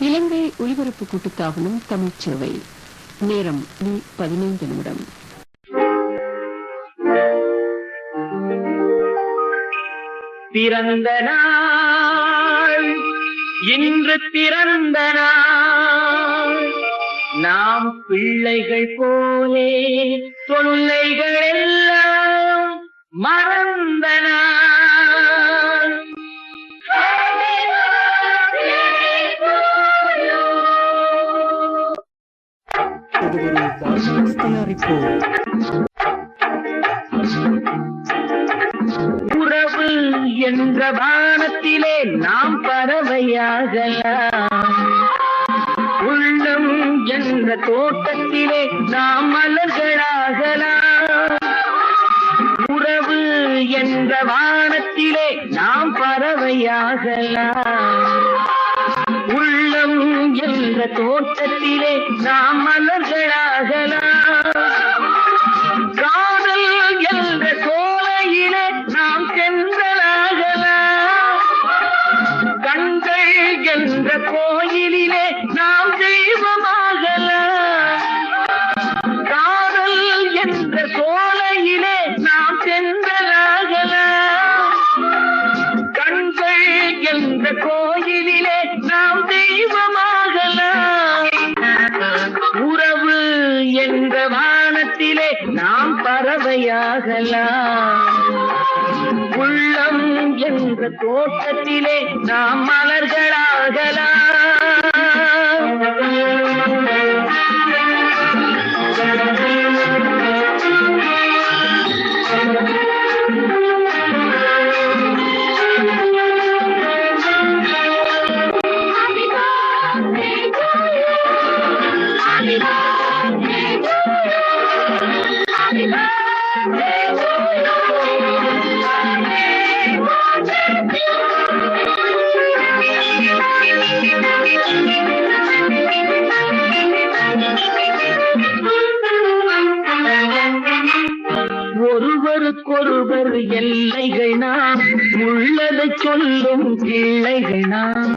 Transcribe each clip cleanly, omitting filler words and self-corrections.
இலங்கை ஒலிபரப்பு கூட்டுத்தாபனம் தமிழ்ச் சேவை. நேரம் 15 நிமிடம். பிறந்த நாள் இன்று பிறந்த நாள், நாம் பிள்ளைகள் போலே தொல்லைகள் எல்லாம் மறந்த நாள். உறவு என்ற வானத்திலே நாம் பறவையாகலாம், உள்ளம் என்ற தோட்டத்திலே நாம் மலர்களாகலாம். உறவு என்ற வானத்திலே நாம் பறவையாகலாம், உள்ளம் என்ற தோட்டத்திலே நாம் மலர்களாகலாம். காதல் என்ற சோலையிலே நாம் சென்றலாகலாம், கண்கள் என்ற கோயிலிலே நாம் தெய்வமாகலாம். காதல் என்ற சோலையிலே நாம் சென்றலாகலாம், கண்கள் என்ற கோயிலிலே நாம் தெய்வமாகலாம். உறவு என்ற வானத்திலே நாம் பறவையாகலாம், உள்ளம் என்ற தோட்டத்திலே நாம் மலர்களாகலாம். ஒருவருக்கொருவர் எல்லைகள் நாம், உள்ளதை சொல்லும் பிள்ளைகள் நாம்.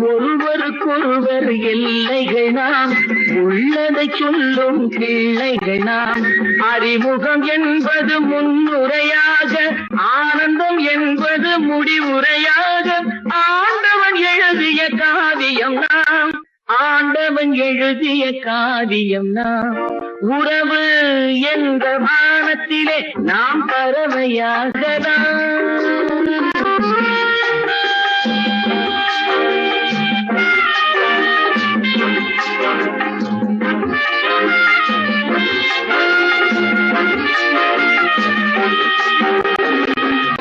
ஒருவருக்கொருவர் எல்லைகள் நாம், உள்ளதை சொல்லும் பிள்ளைகள் நாம். அறிமுகம் என்பது முன்னுரையாக, ஆனந்தம் என்பது முடிவுரையாக, ஆண்டவன் எழுதிய காவியம் நாம், ஆண்டவன் எழுதிய காவியம் நாம். உறவு என்ற வானத்திலே நாம் பறவையாகலாம்.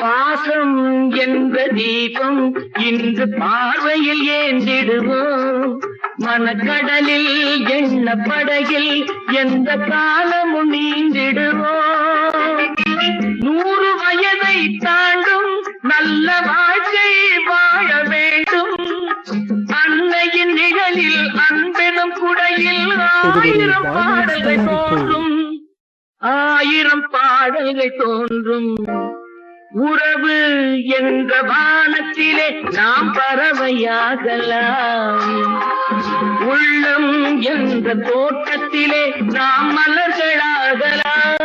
பாசம் என்ற தீபம் இன்று பார்வையில் ஏந்திடுவோம், மனக்கடலில் எண்ண படகில் எந்த காலமும் நீந்திடுவோம். 100 வயதை தாண்டும் நல்ல வாழ்க்கை வாழ வேண்டும், அன்னையின் நிழலில் அன்பெனும் குடையில் 1000 பாடல்கள் தோன்றும், 1000 பாடல்கள் தோன்றும். உறவு என்ற வானத்திலே நாம் பறவையாகலாம், உள்ளம் என்ற தோட்டத்திலே நாம் மலர்களாகலாம்.